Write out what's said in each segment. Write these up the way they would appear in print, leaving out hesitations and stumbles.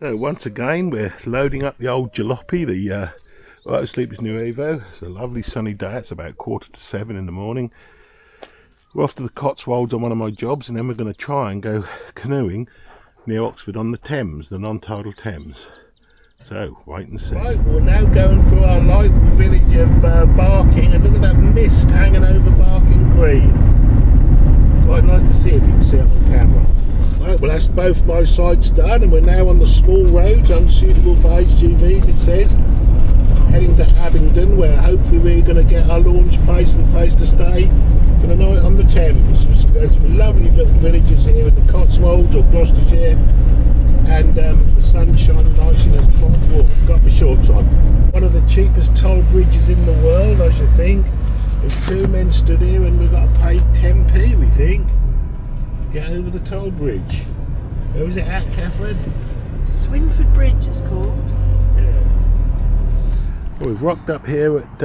So once again we're loading up the old jalopy, the Auto Sleepers New Evo. It's a lovely sunny day. It's about 6:45 in the morning. We're off to the Cotswolds on one of my jobs, and then we're going to try and go canoeing near Oxford on the Thames, the non-tidal Thames. So wait and see. Right, we're now going through our local village of Barking, and look at that mist hanging over Barking Green. Quite nice to see if you can see it on camera. Right, well that's both my sides done, and we're now on the small roads, unsuitable for HGVs it says, heading to Abingdon, where hopefully we're going to get our launch place and place to stay for the night on the Thames. There's some lovely little villages here in the Cotswolds or Gloucestershire, and the sun's shining nice in a quite warm. Got my shorts on. One of the cheapest toll bridges in the world, I should think. There's two men stood here and we've got to pay 10p, we think, get over the toll bridge. Where was it at, Catherine? Swinford Bridge it's called. Yeah. Well, we've rocked up here at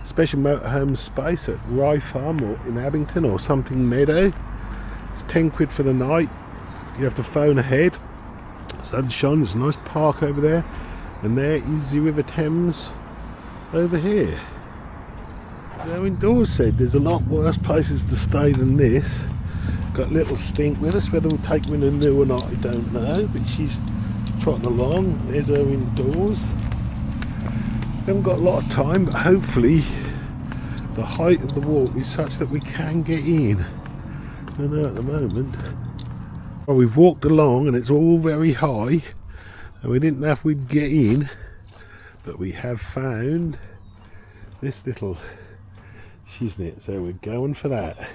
Special Motorhome Space at Rye Farm or in Abingdon or something Meadow. It's 10 quid for the night. You have to phone ahead. Sun's shining, there's a nice park over there, and there is the River Thames over here. So indoors said there's a lot worse places to stay than this. Got little Stink with us, whether we'll take her in a new or not I don't know, but she's trotting along. There's her indoors. We haven't got a lot of time, but hopefully the height of the walk is such that we can get in. I don't know at the moment. Well, we've walked along and it's all very high, and we didn't know if we'd get in, but we have found this little shiznit, so we're going for that.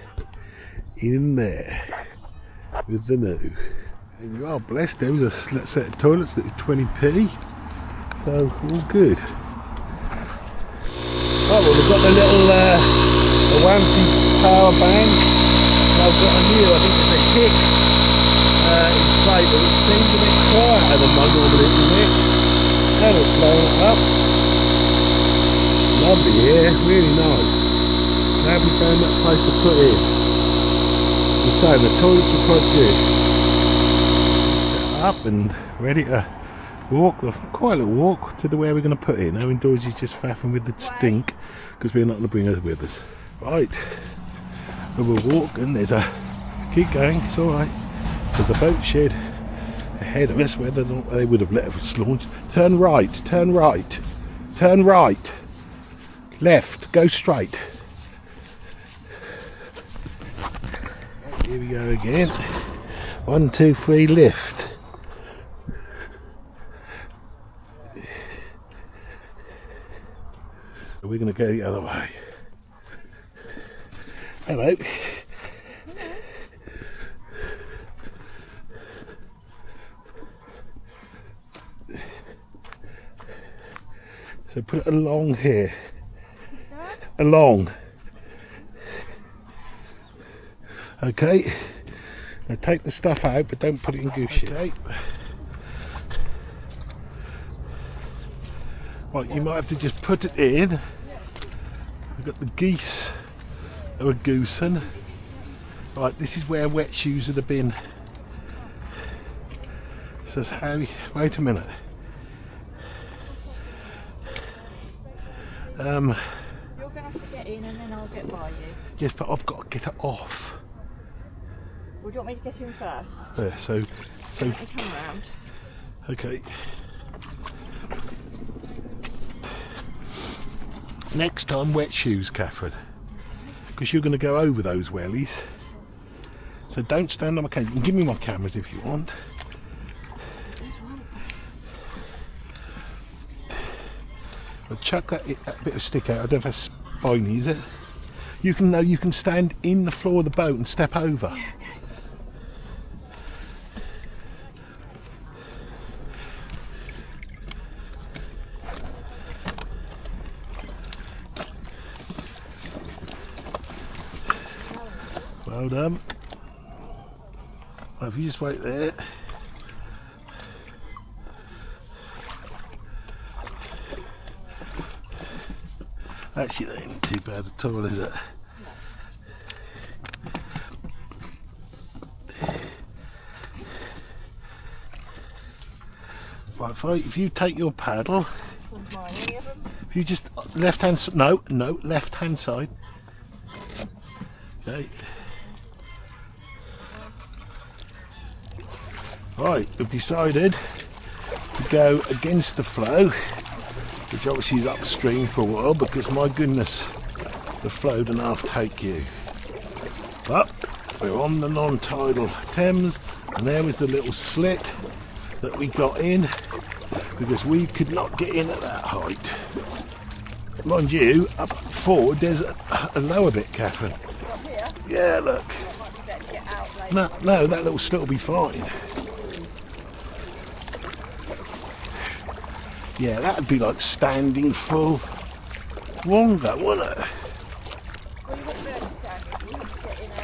In there with the new. And you are blessed. There was a set of toilets that is 20p, so all good. Oh well, we've got the little Awanti power bank, and I've got a new, I think it's a Hick inflator, which seems a bit quieter than my normal internet, and it's blowing it up. Lovely here, really nice. Now we found that place to put in. So the toilets were quite good. Set up and ready to walk, quite a little walk to the where we're going to put it. Now indoors is just faffing with the stink because we're not going to bring her with us. Right, we will walk, and there's a, keep going, it's alright. There's a boat shed ahead of us where they would have let us launch. Turn right, turn right, turn right, left, go straight. Here we go again. 1, 2, 3, lift. We're going to go the other way. Hello. So put it along here. Along. Okay, now take the stuff out, but don't put it in goose shit. Okay. Right, you might have to just put it in. We've got the geese that were goosing. Right, this is where wet shoes would have been. So how? Wait a minute. You're going to have to get in, and then I'll get by you. Yes, but I've got to get it off. Well, do you want me to get in first? There, so Let me come round. okay. Next time, wet shoes, Catherine, because you're going to go over those wellies. So don't stand on my camera. You can give me my cameras if you want. I'll chuck that bit of stick out. I don't know if that's spiny, is it? You can stand in the floor of the boat and step over. Yeah, okay. Well done. Well, if you just wait there. Actually, that ain't too bad at all, is it? Right, if you take your paddle, One's mine, any of them? if you just left hand, no, left hand side. Okay. Right, we've decided to go against the flow, which obviously is upstream for a while because my goodness, the flow don't half take you. But we're on the non-tidal Thames, and there was the little slit that we got in because we could not get in at that height. Mind you, up forward there's a lower bit, Catherine. Up here? Yeah, look. It might be better to get out later. No, that little slit will be fine. Yeah, that'd be like standing full longer, wouldn't it? Well, you wouldn't be able to stand it. You would get in a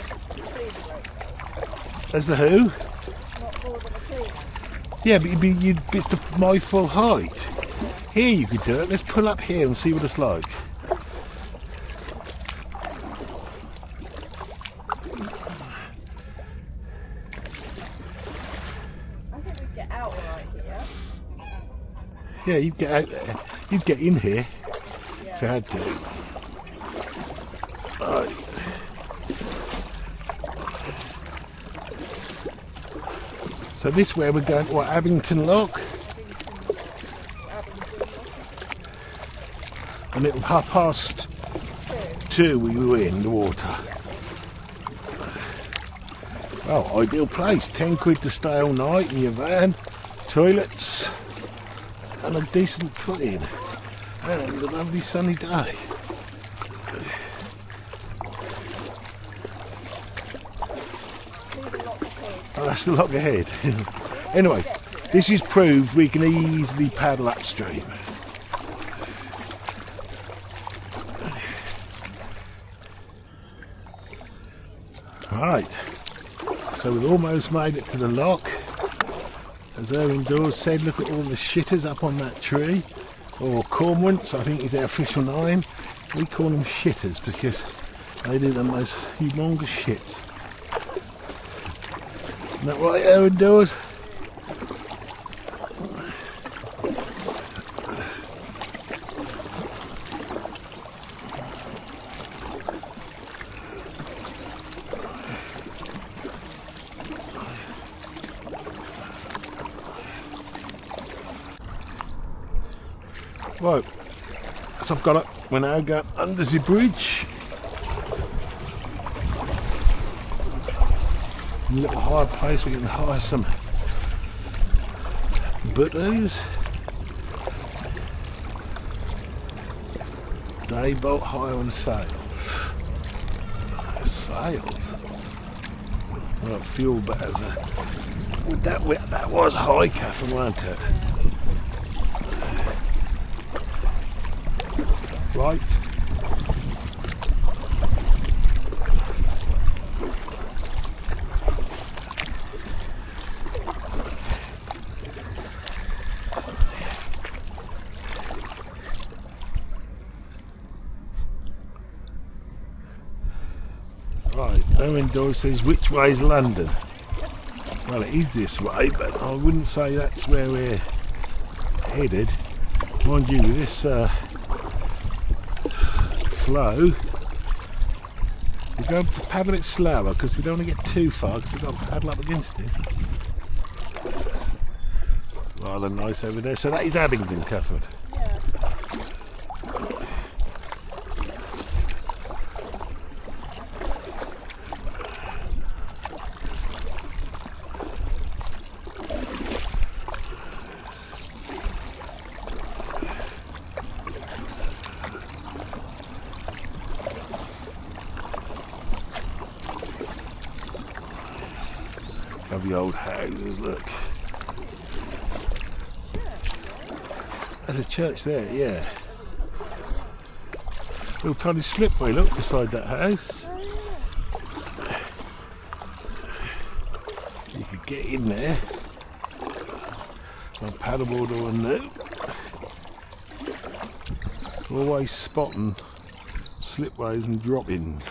cleaner rope. As the who? Not more than a cleaner. Yeah, but it's my full height. Here you could do it. Let's pull up here and see what it's like. I think we'd get out alright here. Yeah, you'd get out there. You'd get in here if you had to. Right. So this way we're going to what, Abingdon Lock? And it was 2:30 we were in the water. Oh, ideal place. 10 quid to stay all night in your van, toilets, and a decent footing. And a lovely sunny day. Oh, that's the lock ahead. Anyway, this is proved we can easily paddle upstream. Right, so we've almost made it to the lock. As Erwin Dawes said, look at all the shitters up on that tree, or cormorants, I think is their official name. We call them shitters because they do the most humongous shits. Isn't that right, Erwin Dawes? Right, so I've got it. We're now going under the bridge. A little higher place we can hire some buttoos. Day boat hire and sails. Sails. Well, fuel better. That was high, Catherine, wasn't it? Right. Right, Owen Dawes says, which way is London? Well, it is this way, but I wouldn't say that's where we're headed. Mind you, this flow, we're going to paddle a bit slower because we don't want to get too far because we've got to paddle up against it. Rather nice over there. So that is Abingdon, Catherine. Yeah. Of the old houses, look. There's a church there, yeah. Little tiny slipway, look, beside that house. You could get in there. On paddleboard or a no. Always spotting slipways and drop-ins.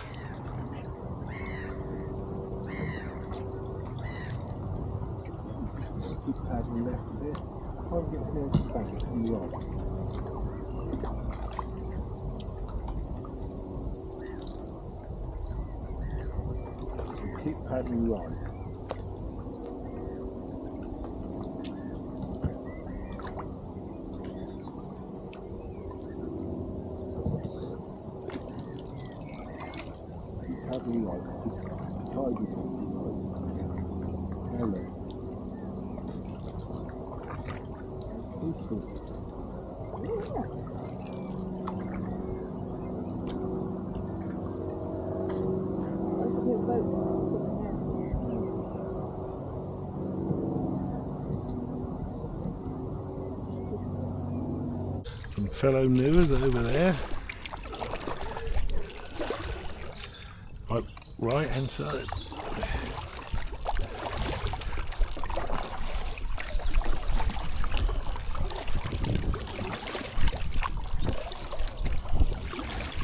Paddle left a bit. Try and get snared to the back on the right. So keep paddling right. Paddling right. The tide is right. Hello. Peaceful. Some fellow newers over there. Right hand side.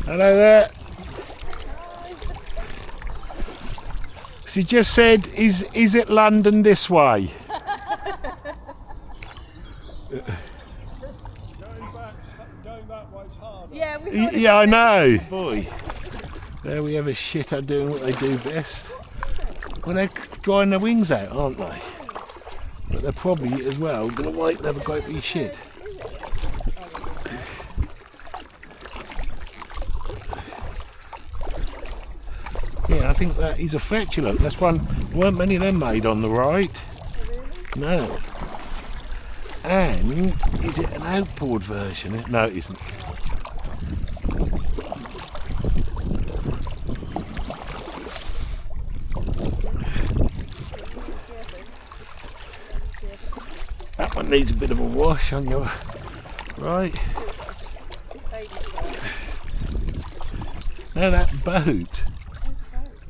Hello there. She just said, is it London this way? Going that way's harder. Yeah, I know. Boy, there we have a shitter doing what they do best. Well, they're drying their wings out, aren't they? But they're probably as well going to wait and have a great big shit. Yeah, I think that is a fetcher, look. That's one. Weren't many of them made on the right. No. And is it an outboard version? No, it isn't. That one needs a bit of a wash on your right. Now that boat.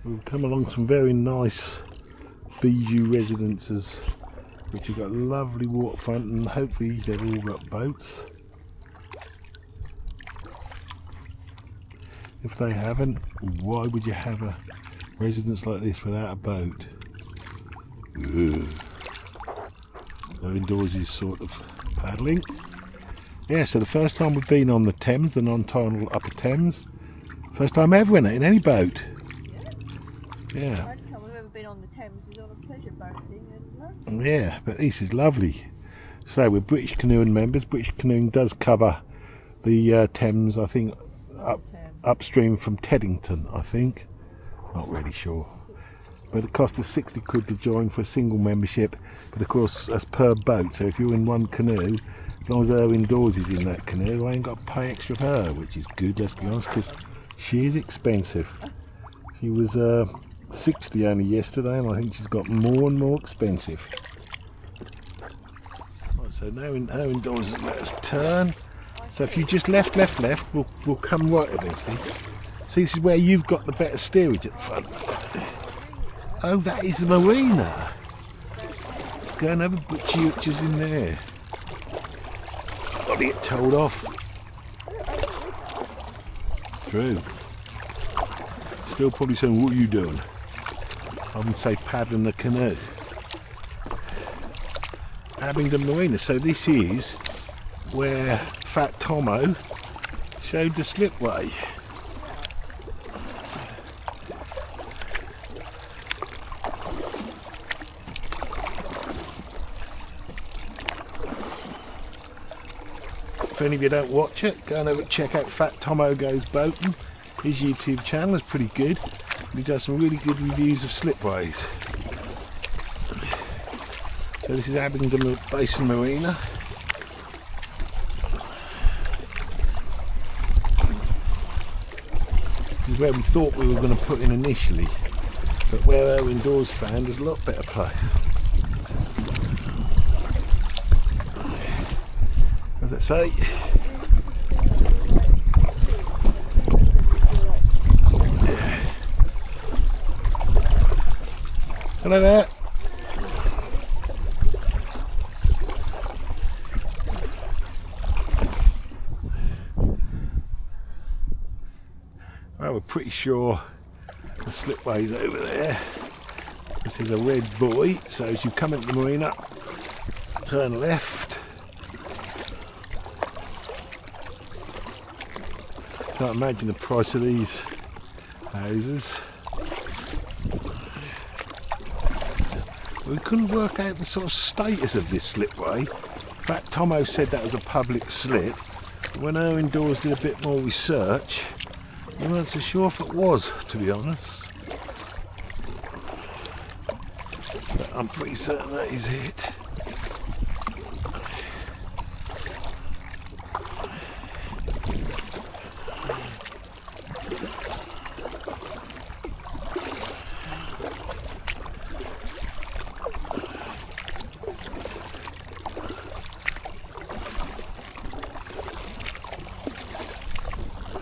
We've come along some very nice bijou residences which have got a lovely waterfront, and hopefully they've all got boats. If they haven't, why would you have a residence like this without a boat? Ugh. So indoors is sort of paddling. Yeah, so the first time we've been on the Thames, the non-tidal Upper Thames. First time ever in it, in any boat. Yeah. The only time we've ever been on the Thames is on a pleasure boat thing. Yeah, but this is lovely. So we're British Canoeing members. British Canoeing does cover the Thames, I think, upstream from Teddington, I think. Not really sure. But it cost us 60 quid to join for a single membership. But of course, that's per boat. So if you're in one canoe, as long as her indoors is in that canoe, I ain't got to pay extra for her, which is good, let's be honest, because she is expensive. She was 60 only yesterday, and I think she's got more and more expensive. Right, so now her indoors has let us turn. So if you just left, we'll come right eventually. See, this is where you've got the better steerage at the front. Oh, that is the marina. Let's go and have a butchers in there. Got to get told off. True. Still probably saying, what are you doing? I wouldn't say paddling the canoe. Abingdon Marina. So this is where Fat Tomo showed the slipway. If any of you don't watch it, go and have a check out Fat Tomo Goes Boating. His YouTube channel is pretty good. He does some really good reviews of slipways. So this is Abingdon Basin Marina. This is where we thought we were going to put in initially, but where our indoors found is a lot better place. As I say, hello there. Well, we're pretty sure the slipway's over there. This is a red buoy, so as you come into the marina, turn left, Can't imagine the price of these houses. We couldn't work out the sort of status of this slipway. In fact, Tomo said that was a public slip. When our indoors did a bit more research, we weren't so sure if it was, to be honest. But I'm pretty certain that is it.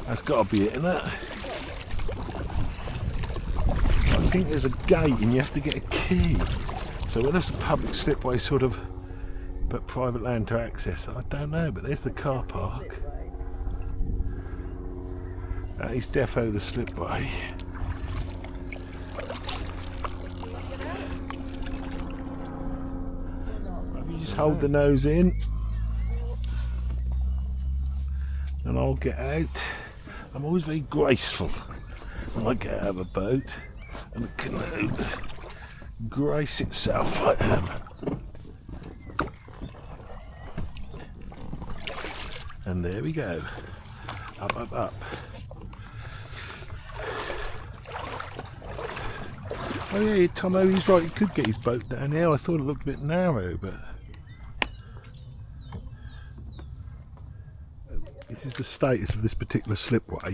That's got to be it, isn't it? I think there's a gate and you have to get a key. So whether it's a public slipway sort of, but private land to access, I don't know, but there's the car park. That is defo the slipway. Maybe you just hold the nose in and I'll get out. I'm always very graceful when I get out of a boat, and the canoe grace itself I am. And there we go. Up, up, up. Oh yeah, Tomo, he's right, he could get his boat down here. I thought it looked a bit narrow, but this is the status of this particular slipway.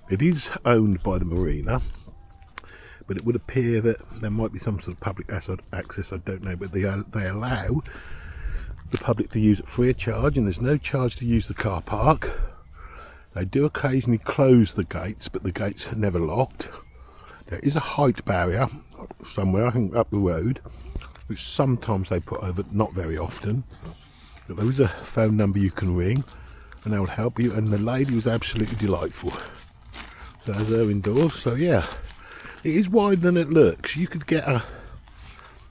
It is owned by the marina, but it would appear that there might be some sort of public access, I don't know, but they allow the public to use it free of charge, and there's no charge to use the car park. They do occasionally close the gates, but the gates are never locked. There is a height barrier somewhere, I think up the road, which sometimes they put over, not very often. But there is a phone number you can ring and they'll help you, and the lady was absolutely delightful. So there's her indoors. So yeah, it is wider than it looks. You could get a,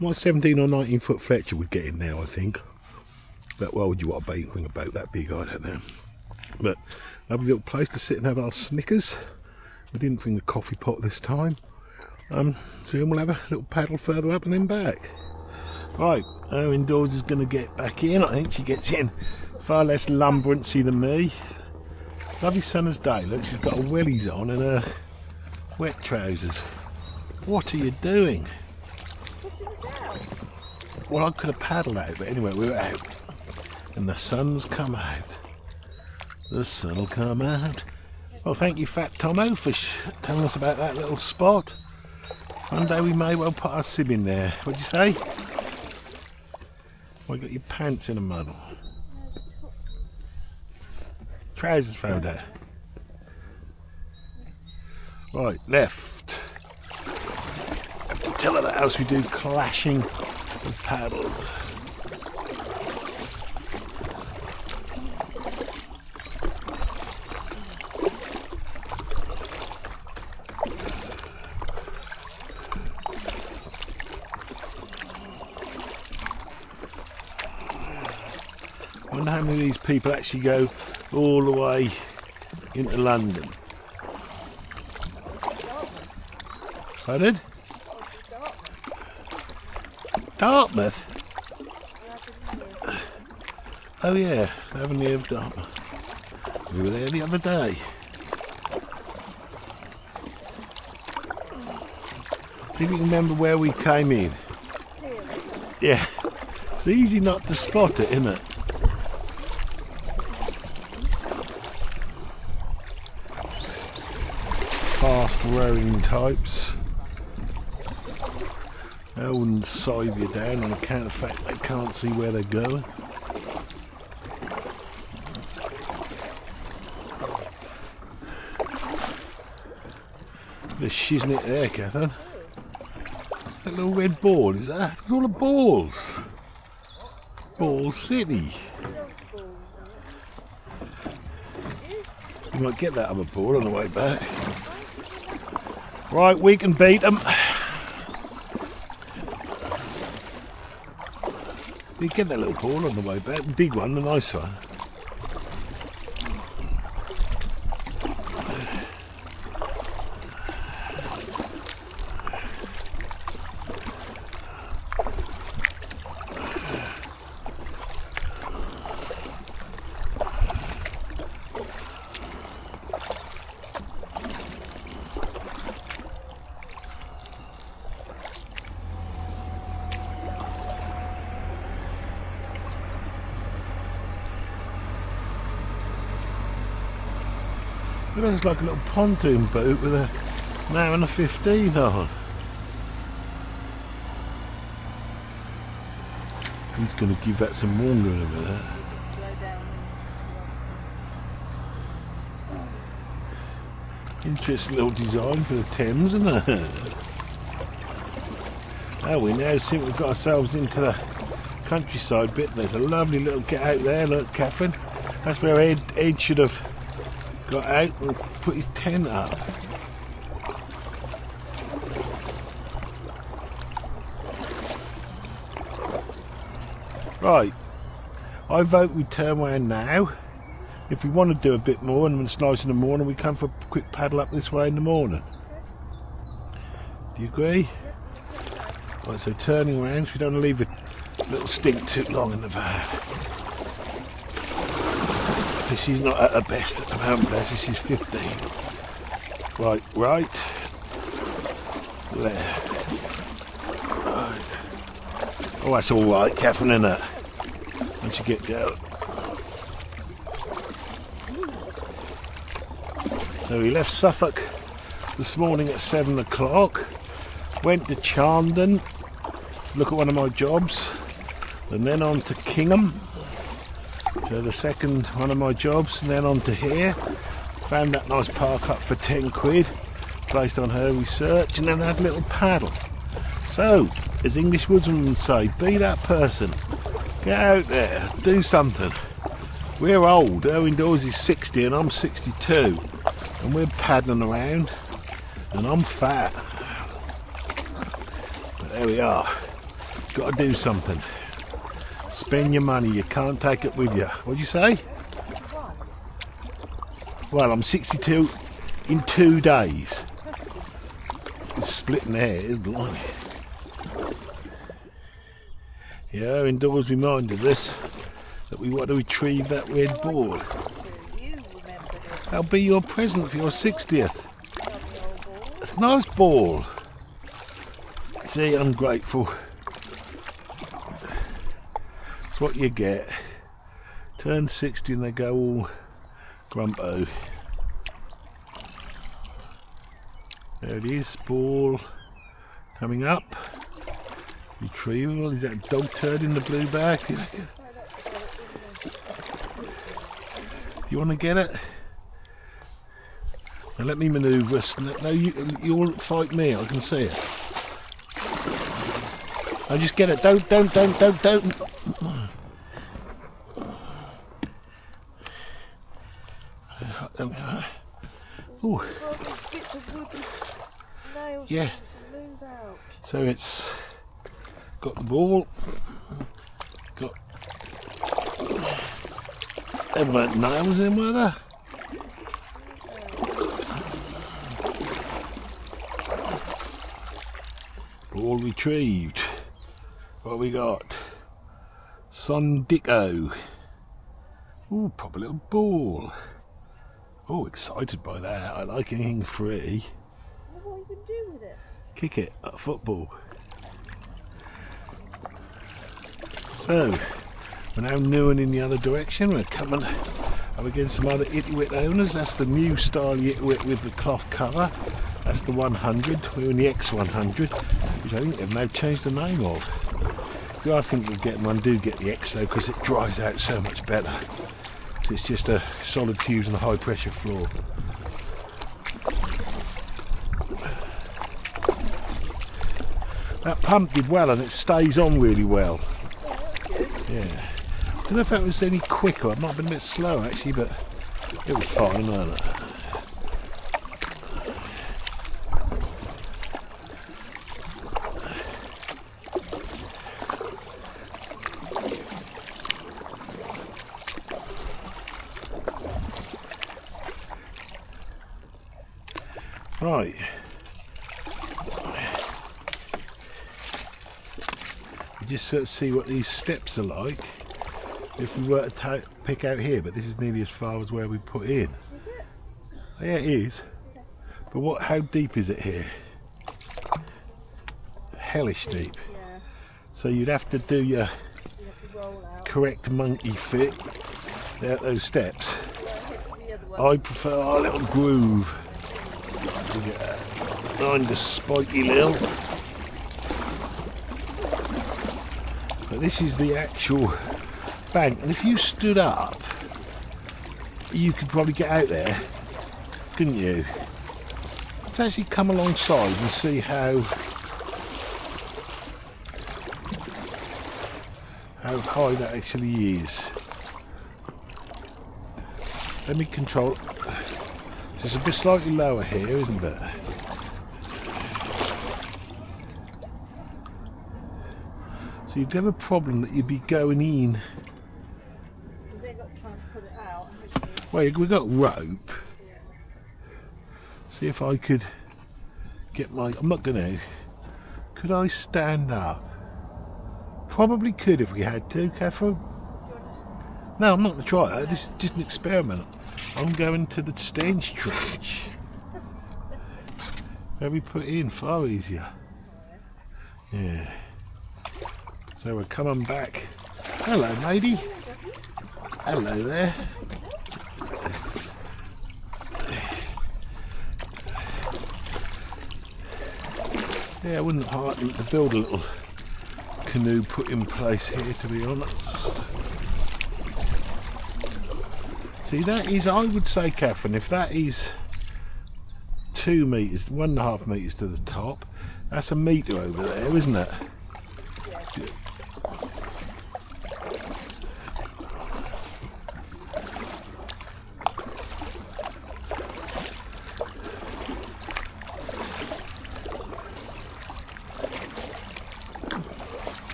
my 17 or 19 foot Fletcher would get in now, I think. But why would you want a bring a boat that big? I don't know. But lovely little place to sit and have our Snickers. We didn't bring the coffee pot this time. Soon we'll have a little paddle further up and then back. Right, our indoors is going to get back in. I think she gets in far less lumbrancy than me. Lovely summer's day. Look, she's got her wellies on and her wet trousers. What are you doing? Well, I could have paddled out, but anyway, we were out. And the sun's come out. The sun will come out. Well, thank you, Fat Tomo, for telling us about that little spot. One day we may well put our sib in there. What'd you say? Well, you got your pants in a muddle. Trousers found out. Right, left. Have to tell her that else we do clashing of paddles. I wonder how many of these people actually go all the way into London. Pardon? Dartmouth? Oh yeah, the Avenue of Dartmouth. We were there the other day. See if you can remember where we came in. Yeah, it's easy not to spot it, isn't it? Fast rowing types. They wouldn't side you down on account of the fact they can't see where they're going. Bit of shiznit there, Catherine. That little red ball, is that? Look at all the balls. Ball City. You might get that other ball on the way back. Right, we can beat them. You get that little ball on the way back, the big one, the nice one. It looks like a little pontoon boat with an hour and a 15 on. He's going to give that some water in a minute. Slow down. Interesting little design for the Thames, isn't it? Oh, we now seem we've got ourselves into the countryside bit. There's a lovely little get out there, look, Catherine. That's where Ed should have got out and put his tent up. Right, I vote we turn around now. If we want to do a bit more and it's nice in the morning, we come for a quick paddle up this way in the morning. Do you agree? Right, so turning around, so we don't want to leave a little stink too long in the van. Because she's not at her best at the moment, bless her, she's 15. Right, left. Right. Oh, that's alright, Catherine, isn't it? Once you get going. So we left Suffolk this morning at 7 o'clock, went to Charndon, look at one of my jobs, and then on to Kingham, so the second one of my jobs, and then on to here. Found that nice park up for 10 quid, based on her research, and then had a little paddle. So, as English woodsmen would say, be that person. Get out there, do something. We're old, Owen Dawes is 60 and I'm 62, and we're paddling around, and I'm fat. But there we are, got to do something. Spend your money, you can't take it with you. What'd you say? Well, I'm 62 in 2 days. It's splitting hairs, blimey. Yeah, indoors reminded us that we want to retrieve that red ball. That'll be your present for your 60th. It's a nice ball. See, ungrateful. It's what you get. Turn 60 and they go all grumpo. There it is, ball coming up. Retrieval. Is that a dog turd in the blue bag? You want to get it? Now let me manoeuvre us. No, you'll fight me. I can see it. I just get it. Don't. Ooh. Yeah. So it's got the ball. Got. There weren't nails in, were there? Ball retrieved. What we got? Sondicko. Ooh, proper little ball. Oh, excited by that. I like anything free. What are you going to do with it? Kick it at football. So, we're now newing in the other direction. We're coming up against some other Itiwit owners. That's the new style Itiwit with the cloth cover. That's the 100. We're in the X100, which I think they've now changed the name of. If you are thinking of getting one, do get the X though, because it dries out so much better. It's just a solid tubes and a high pressure floor. That pump did well and it stays on really well. Yeah. I don't know if that was any quicker. It might have been a bit slow actually, but it was fine, wasn't it? Right. Just sort of see what these steps are like if we were to pick out here, but this is nearly as far as where we put in. Is it? Yeah, it is. Okay. But how deep is it here? Hellish deep. Yeah. So you'd have to do your roll out. Correct monkey fit out those steps. Yeah, the other I prefer our little groove. We get behind the spiky lil. But this is the actual bank, and if you stood up, you could probably get out there, couldn't you? Let's actually come alongside and see how high that actually is. Let me control. It's a bit slightly lower here, isn't it? So you'd have a problem that you'd be going in. They've got time to put it out. Well, we've got rope. See if I could get my. I'm not gonna. Could I stand up? Probably could if we had to, Catherine. No, I'm not going to try that. This is just an experiment. I'm going to the stench trench. Where we put it in, far easier. Yeah. So we're coming back. Hello, lady. Hello there. Yeah, I wouldn't hardly to build a little canoe put in place here, to be honest. See, that is, I would say, Catherine, if that is 2 metres, 1.5 metres to the top, that's 1 metre over there, isn't it? Yeah.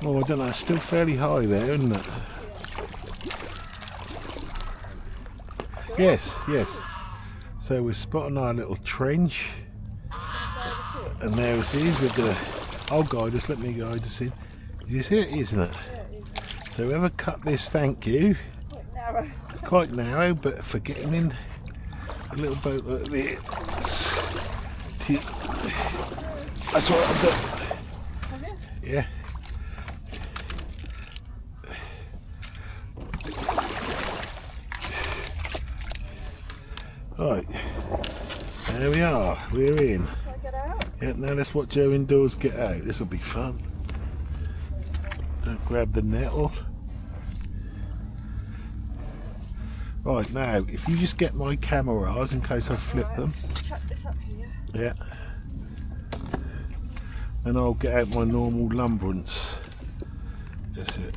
Oh, I don't know, it's still fairly high there, isn't it? Yes, yes. So we're spotting our little trench. And there it is with the... I'll guide us, let me guide us in. You see it, isn't it? So whoever cut this, thank you. Quite narrow. Quite narrow, but for getting in a little boat like this. That's what I've done. Yeah. Right, there we are, we're in. Shall I get out? Yeah, now let's watch her indoors get out. This will be fun. Don't grab the nettle. Right, now, if you just get my cameras in case I flip them. Chuck this up here. Yeah. And I'll get out my normal lumbrance. That's it.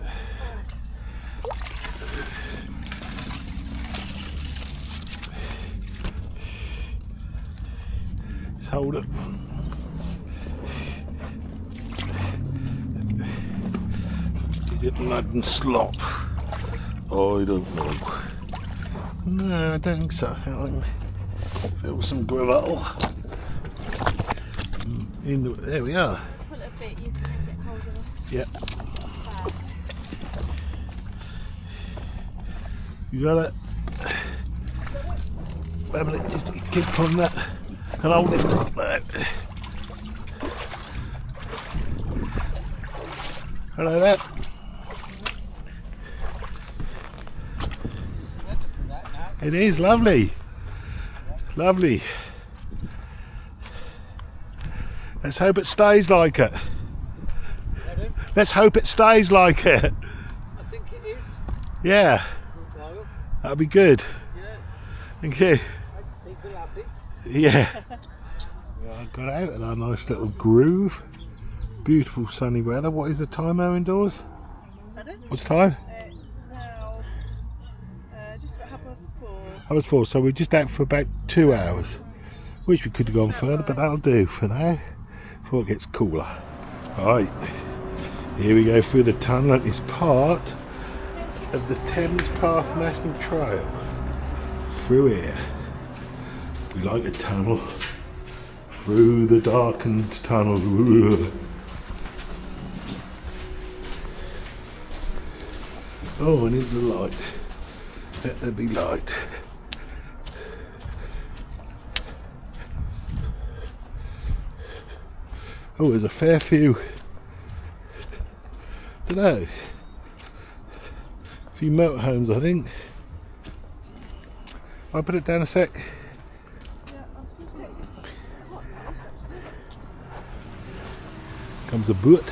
Just hold it. Did it mud and slop? Oh, I don't know. No, I don't think so. I can feel some gravel. There we are. Pull it a bit, you can get hold of it. Yeah. You got it? Wait a minute, just keep on that and I'll lift it back. Hello there. It is lovely. Lovely. Let's hope it stays like it. Pardon? Let's hope it stays like it. I think it is. Yeah, For a while. that'll be good. Yeah. Thank you. People happy. Yeah. I got out in a nice little groove. Beautiful sunny weather. What is the time now indoors? Pardon? What's the time? It's now just about 4:30. I was 4, so we're just out for about 2 hours. Wish we could have gone further, but that'll do for now, before it gets cooler. Right, here we go through the tunnel. It's part of the Thames Path National Trail. Through here. We like a tunnel. Through the darkened tunnel. Oh, and into the light. Let there be light. Oh, there's a fair few. Dunno. A few motorhomes, I think. I'll put it down a sec. Comes a boat.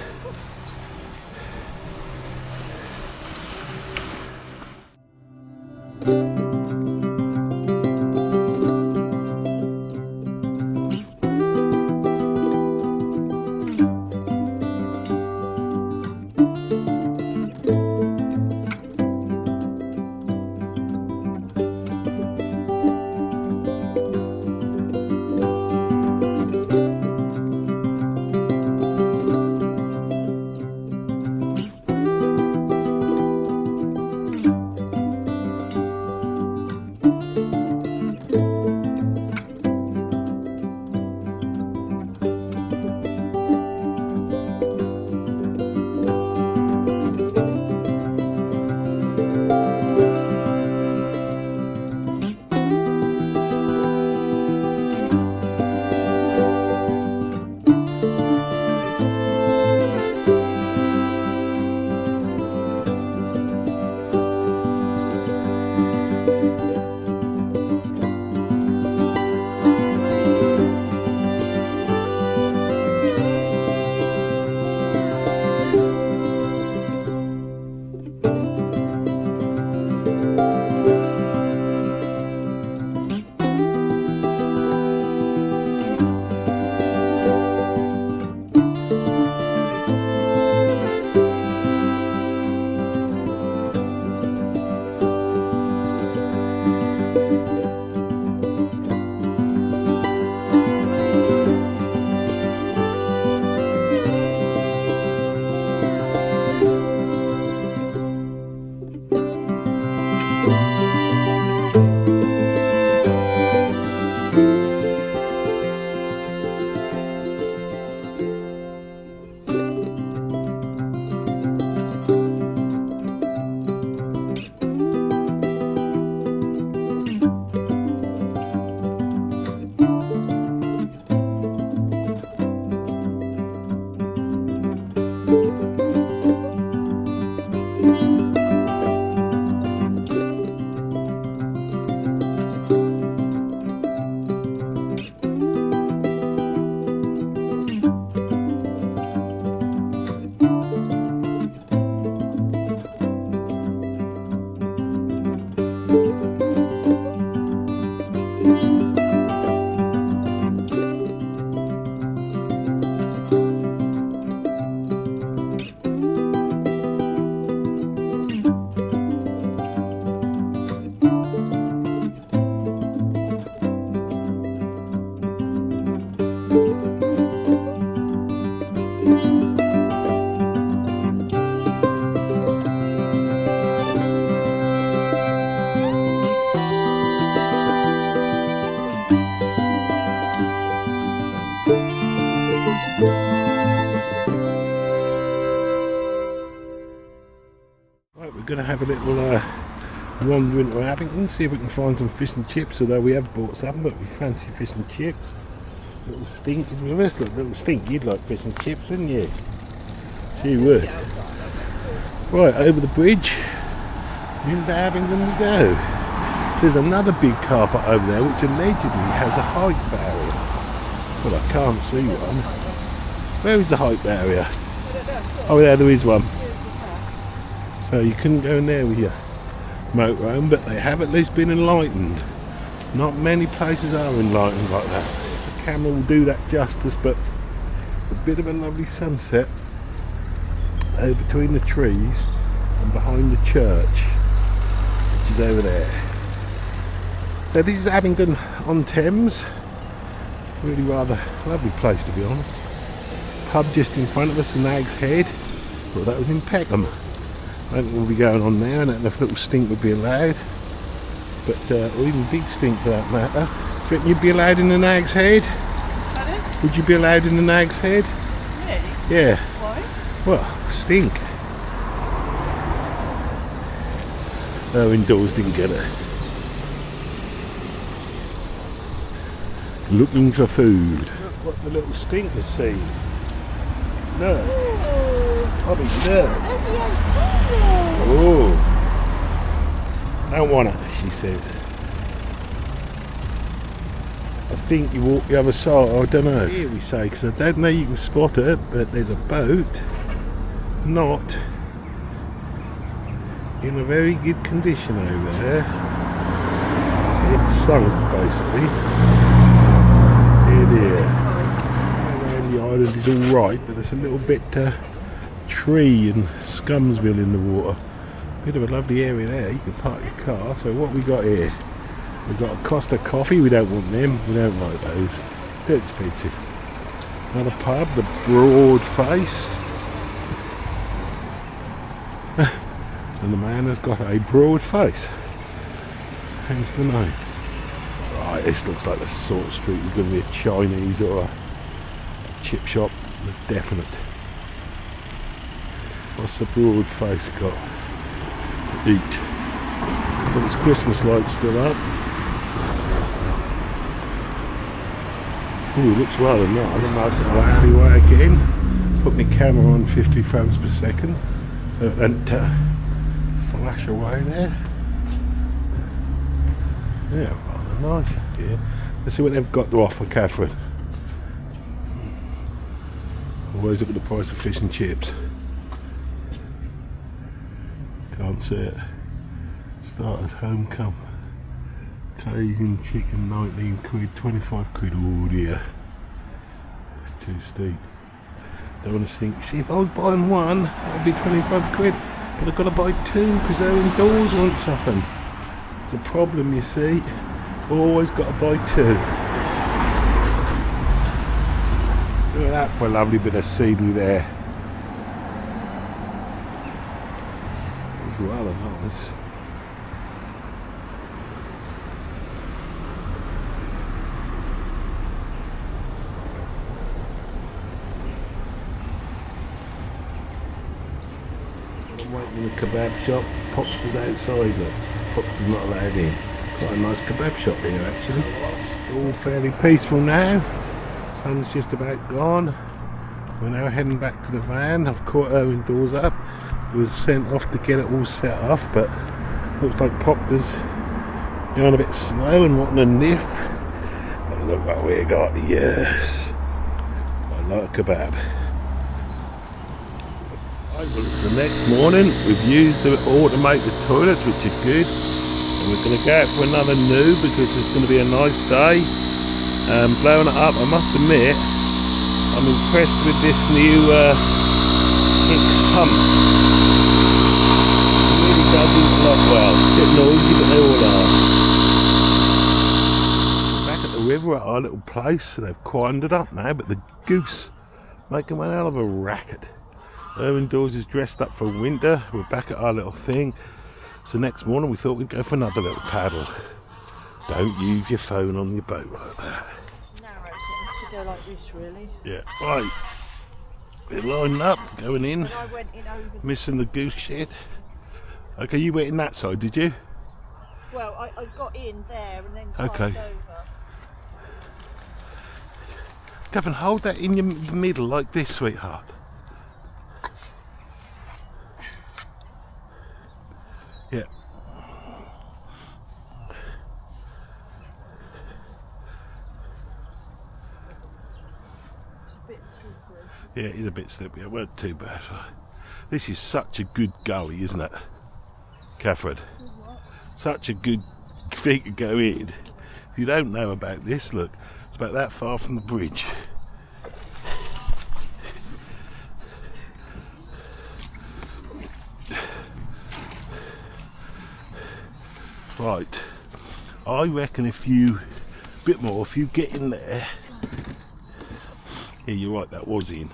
Going to have a little wander into Abingdon, see if we can find some fish and chips, although we have bought some, but we fancy fish and chips. Little Stink is with us. Look, little Stink, you'd like fish and chips, wouldn't you? She would. Right, over the bridge, into Abingdon we go. There's another big car park over there which allegedly has a height barrier. Well, I can't see one. Where is the height barrier? Oh, there is one. So you couldn't go in there with your motorhome, but they have at least been enlightened. Not many places are enlightened like that. The camera will do that justice, but a bit of a lovely sunset over between the trees and behind the church, which is over there. So this is Abingdon on Thames. Really rather lovely place, to be honest. Pub just in front of us, the Nag's Head. Thought that was in Peckham. I don't think we'll be going on there. I don't know if Little Stink would be allowed, but or even Big Stink for that matter. Do you reckon you'd be allowed in the Nag's Head? Pardon? Would you be allowed in the Nag's Head? Really? Yeah. Why? Well, Stink. Oh, indoors didn't get it. Looking for food. Look what the Little Stink has seen. Look. Ooh. Bobby, look. Look, he has cool. Oh. Don't want it, she says. I think you walk the other side, I don't know. Here we say, because I don't know you can spot it, but there's a boat not in a very good condition over there. It's sunk basically. Here. Around the island is alright, but there's a little bit tree and Scumsville in the water. Bit of a lovely area there, you can park your car. So what we got here? We've got a Costa coffee, we don't want them, we don't like those. They're expensive. Another pub, the Broad Face. And the man has got a broad face. Hence the name. Right, this looks like the sort of street is going to be a Chinese or a chip shop. Definite. What's the Broad Face got to eat? But its Christmas lights still up. Ooh, looks rather nice. A nice little alleyway again. Put my camera on 50 frames per second so it don't flash away there. Yeah, rather nice. Yeah. Let's see what they've got to offer, Catherine. Always look at the price of fish and chips. Can't see it. Starters homecoming. Cajun chicken 19 quid, 25 quid. Oh dear. Too steep. Don't want to think. See, if I was buying one, that would be 25 quid. But I've got to buy two because they're indoors want something. It's a problem, you see. Always got to buy two. Look at that for a lovely bit of scenery there. It's rather nice. I'm waiting in the kebab shop. Pops is outside. Look. Pops is not allowed in. Quite a nice kebab shop here actually. All fairly peaceful now. Sun's just about gone. We're now heading back to the van. I've caught her indoors up. We was sent off to get it all set off, but looks like Popter's going a bit slow and wanting a niff. But look what we got. Yes, I like a kebab. Right, well, it's the next morning. We've used the automated toilets, which are good, and we're going to go out for another new because it's going to be a nice day. Blowing it up, I must admit, I'm impressed with this new X pump. It really does interlock well. A bit noisy, but they all are. We're back at the river at our little place, and they've quietened it up now, but the goose making one hell of a racket. Indoors is dressed up for winter. We're back at our little thing. So next morning we thought we'd go for another little paddle. Don't use your phone on your boat like that. Narrow, so it has to go like this, really. Yeah, right. We're lining up, going in. And I went in over. Missing the goose shed. Okay, you went in that side, did you? Well, I got in there and then climbed Okay. over. Devon, hold that in your middle like this, sweetheart. Yeah. It's a bit slippery. Yeah, it is a bit slippery. It weren't too bad. This is such a good gully, isn't it, Catherine? Such a good thing to go in. If you don't know about this, look, it's about that far from the bridge. Right, I reckon if you get in there. Yeah, you're right, that was in.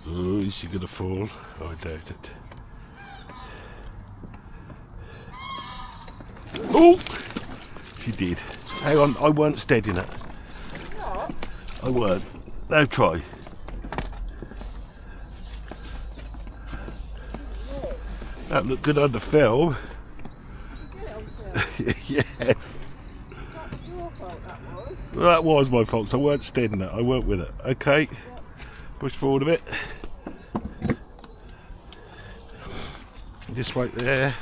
Oh, is she gonna fall? Oh, I doubt it. Oh! She did. Hang on, I weren't steadying it. What? I weren't. Now try. That looked good on the film. Get it on film. Yes. Your fault, that was. That was my fault, so I weren't steadying it. I weren't with it. Okay, push forward a bit. Just right there.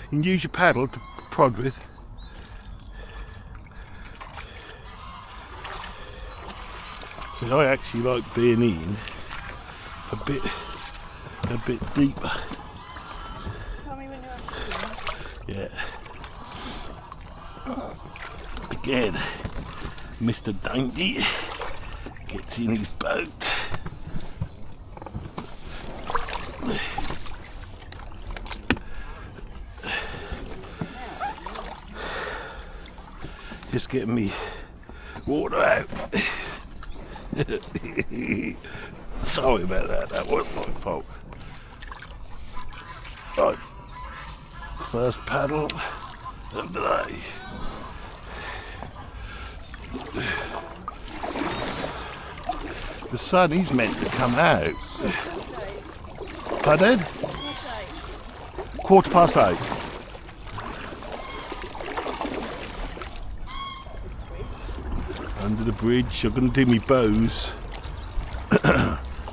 You can use your paddle to prod with. So I actually like being in a bit deeper. Tell me when you're actually in. Yeah. Again, Mr. Dainty gets in his boat. Just getting me water out. Sorry about that, that wasn't my fault. Right, first paddle of the day. The sun is meant to come out. Pardon? 8:15. Under the bridge, I'm going to do me bows.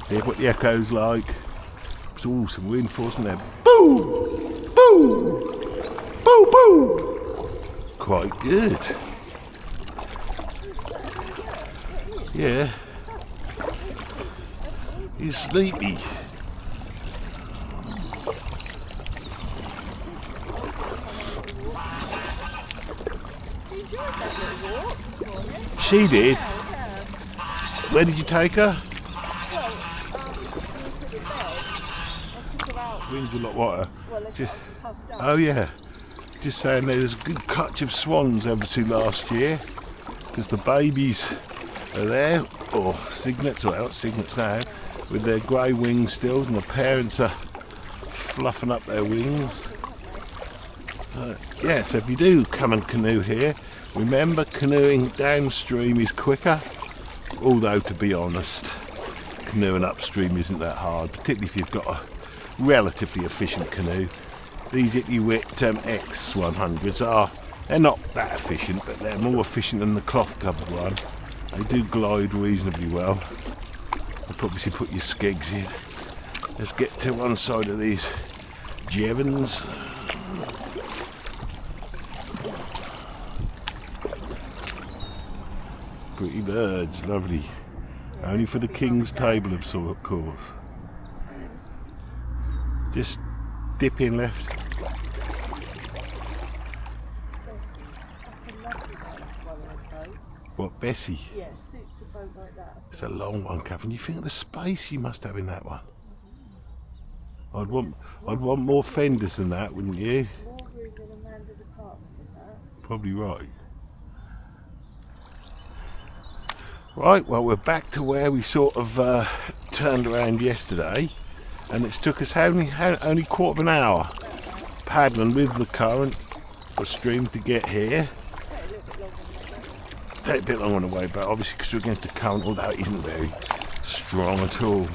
See what the echo's like. It's all some reinforcement there. Boo! Boo! Boo! Boo! Quite good. Yeah. He's sleepy. She did. Where did you take her? Wind's a lot water. Oh yeah. Just saying there's a good catch of swans obviously last year because the babies are there, or cygnets, or out cygnets now, with their grey wings still, and the parents are fluffing up their wings. Yeah, so if you do come and canoe here, remember canoeing downstream is quicker, although to be honest, canoeing upstream isn't that hard, particularly if you've got a relatively efficient canoe. These Itiwit X100s are, they're not that efficient, but they're more efficient than the cloth covered one. They do glide reasonably well. You probably should put your skegs in. Let's get to one side of these Jevons. Pretty birds, lovely. Only for the king's table of course. Just dip in left. What, Bessie? Yeah, suits a boat like that. It's a long one, Catherine. You think of the space you must have in that one? I'd want more fenders than that, wouldn't you? More room than Amanda's apartment in that. Probably right. Right, well we're back to where we sort of turned around yesterday, and it's took us only quarter of an hour paddling with the current or stream to get here. Take a bit longer on the way back, obviously because we're against the current, although it isn't very strong at all.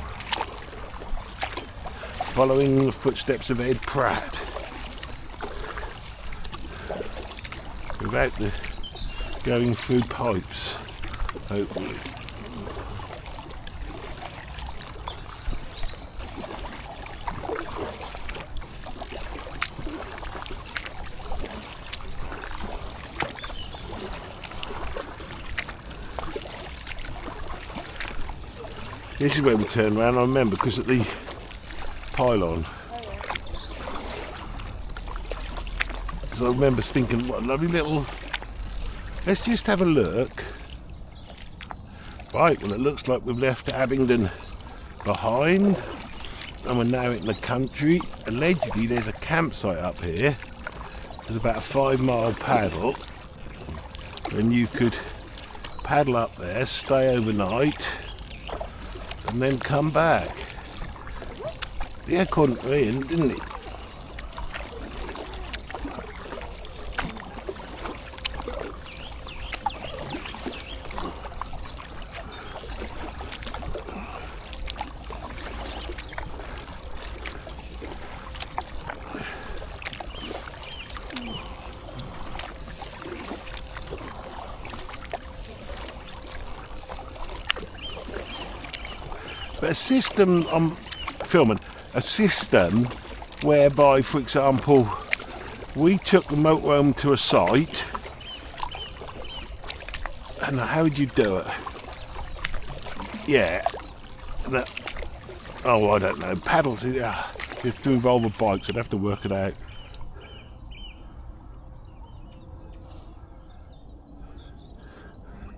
Following the footsteps of Ed Pratt, without the going through pipes, hopefully. This is where we turn around, I remember, because at the pylon. Because I remember thinking, what a lovely little... Let's just have a look. Right, well it looks like we've left Abingdon behind, and we're now in the country. Allegedly there's a campsite up here. There's about a 5-mile paddle, and you could paddle up there, stay overnight, and then come back. The air couldn't rain, didn't it? But a system, I'm filming, a system whereby, for example, we took the motorhome to a site, and how would you do it? Yeah, oh, I don't know, paddles, yeah, just to involve a bike, so I'd have to work it out.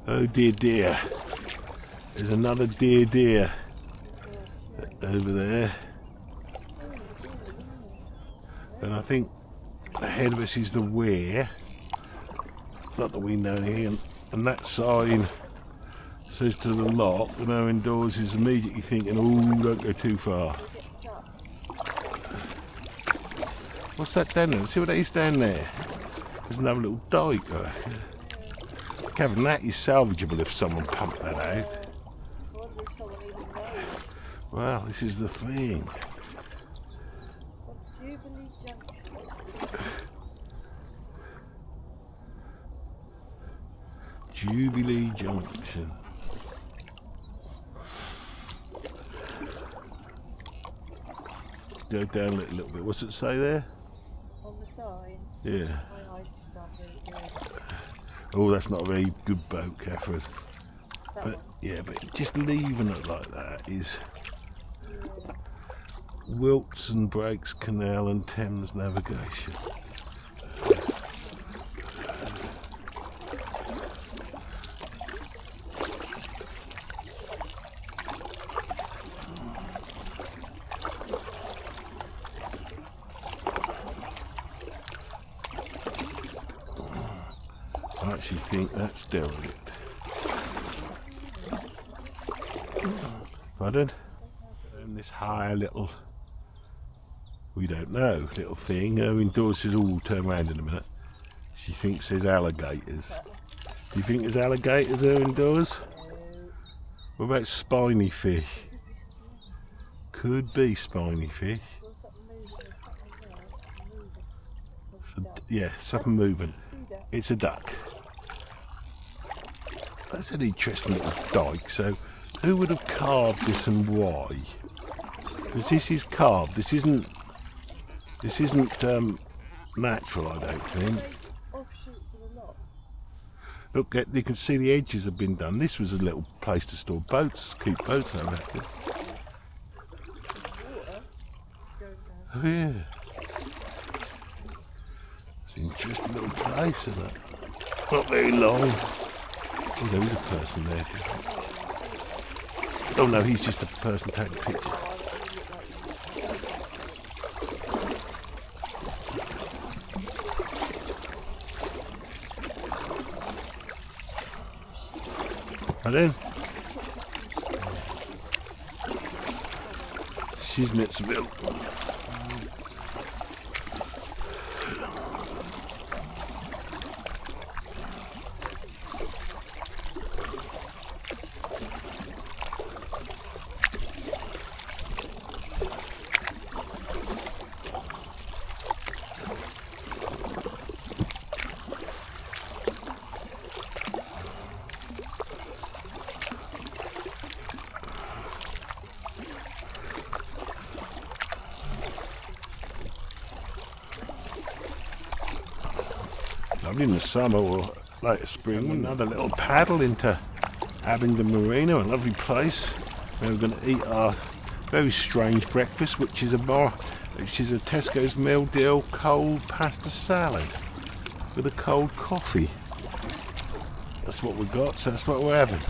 Oh dear dear, there's another dear over there, and I think ahead of us is the Weir, not that we know here, and that sign says to the lock, the no indoors is immediately thinking, oh, don't go too far. What's that down there? See what that is down there? There's another little dike. Kevin, that is salvageable if someone pumped that out. Well, this is the thing. Jubilee Junction. Go down a little bit. What's it say there? On the sign? Yeah. My eyes just aren't very good. Oh, that's not a very good boat, Catherine. That But one? yeah, but just leaving it like that is Wilton Breaks Canal and Thames navigation. I actually think that's derelict. Pardon? And this high little, we don't know, little thing. Her indoors says, oh, we'll turn around in a minute. She thinks there's alligators. Do you think there's alligators there indoors? What about spiny fish? Could be spiny fish. Yeah, something moving. It's a duck. That's an interesting little dike. So, who would have carved this and why? Because this is carved. This isn't natural, I don't think. Look, you can see the edges have been done. This was a little place to store boats, keep boats, I reckon. Oh yeah. It's an interesting little place, isn't it? Not very long. Oh, there is a person there. Oh no, he's just a person taking pictures. And then Shiznitsville. Lovely in the summer or later spring. Another little paddle into Abingdon Marina, a lovely place. We're going to eat our very strange breakfast, which is a Tesco's meal deal cold pasta salad with a cold coffee. That's what we got, so that's what we're having.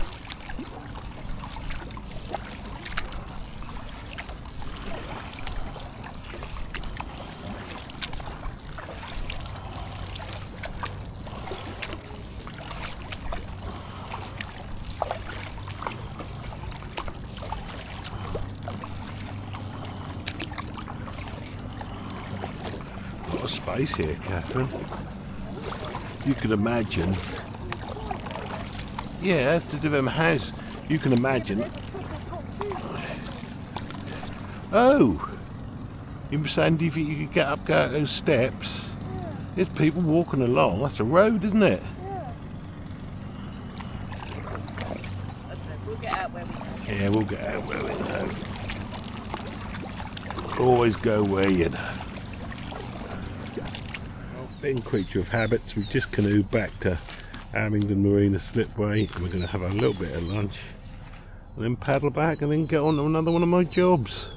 Space here, Catherine. You can imagine. Yeah, to do them house. You can imagine. Oh, you were saying, do you think you could get up, go out those steps? There's people walking along. That's a road, isn't it? We'll get out where we can. Yeah, we'll get out where we know. Always go where you know. Being creature of habits, we've just canoed back to Abingdon Marina Slipway, and we're going to have a little bit of lunch and then paddle back and then get on to another one of my jobs.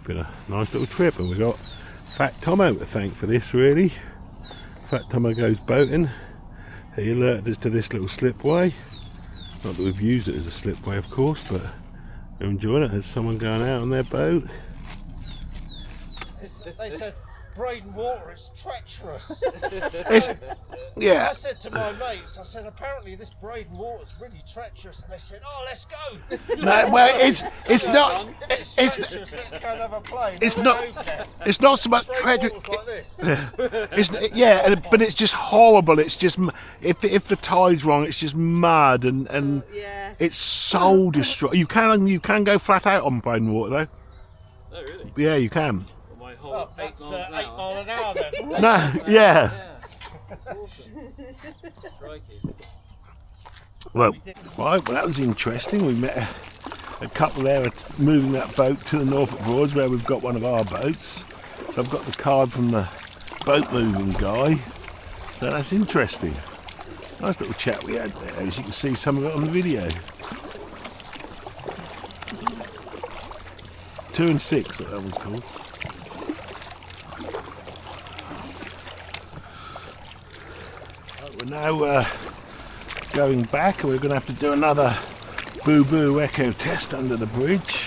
Been a nice little trip, and we've got Fat Tomo to thank for this, really. Fat Tomo goes boating. He alerted us to this little slipway. Not that we've used it as a slipway, of course, but we're enjoying it. There's someone going out on their boat. They said Braden water is treacherous. Yeah. I said to my mates, I said, apparently this Braden water is really treacherous, and they said, oh, let's go. No, well, it's not. If it's treacherous, let's go and have a play. It's not. It's not so much treasure. Water's like this. But it's just horrible. It's just if the tide's wrong, it's just mud and Yeah. it's soul destroying. You can go flat out on Braden water though. Oh, really? Yeah, you can. My whole Oh, 8 that's miles an 8 hour. mile an hour then. No, yeah. Awesome. Crikey. Well, right. Well, that was interesting. We met a couple there moving that boat to the Norfolk Broads, where we've got one of our boats. So I've got the card from the boat moving guy. So that's interesting. Nice little chat we had there. As you can see, some of it on the video. 2 and 6, that was cool. Right, we're now going back, and we're going to have to do another boo-boo echo test under the bridge.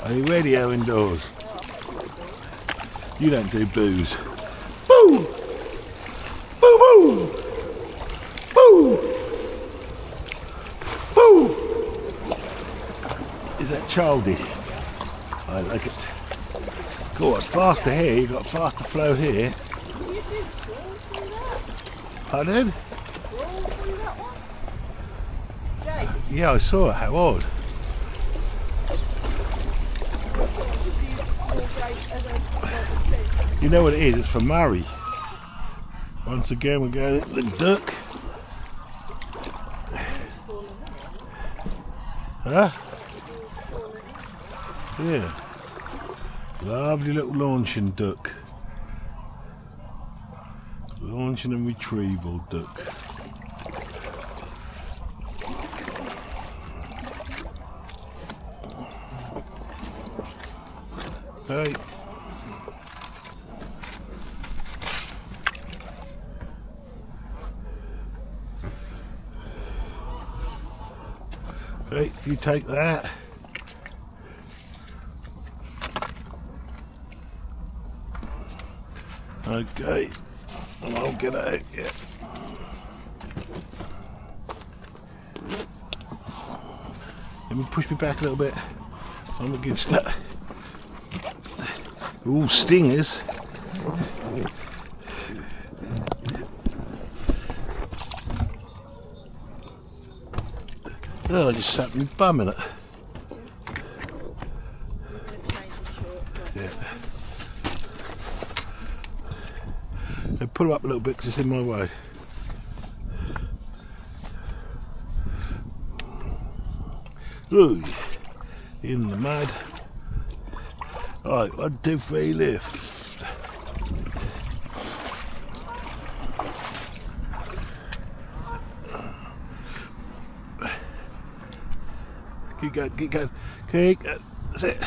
Are you ready, Owen Dawes? You don't do boos. Boo! Boo boo! Boo! Boo! Is that childish? I like it. Cool, it's faster here, you've got faster flow here. Pardon? Yeah, I saw it, how odd. You know what it is, it's for Murray. Once again we're going at the duck. Huh? Yeah. Lovely little launching duck. Launching and retrieval duck. Hey. Okay, you take that. Okay, and I'll get out, yeah. Let me push me back a little bit. I'm against that. Ooh, stingers. Oh, I just sat my bum in it. Yeah. I pull it up a little bit because it's in my way. Ooh, in the mud. Alright, 1, 2, 3, lift. Keep going, keep going, keep going. That's it.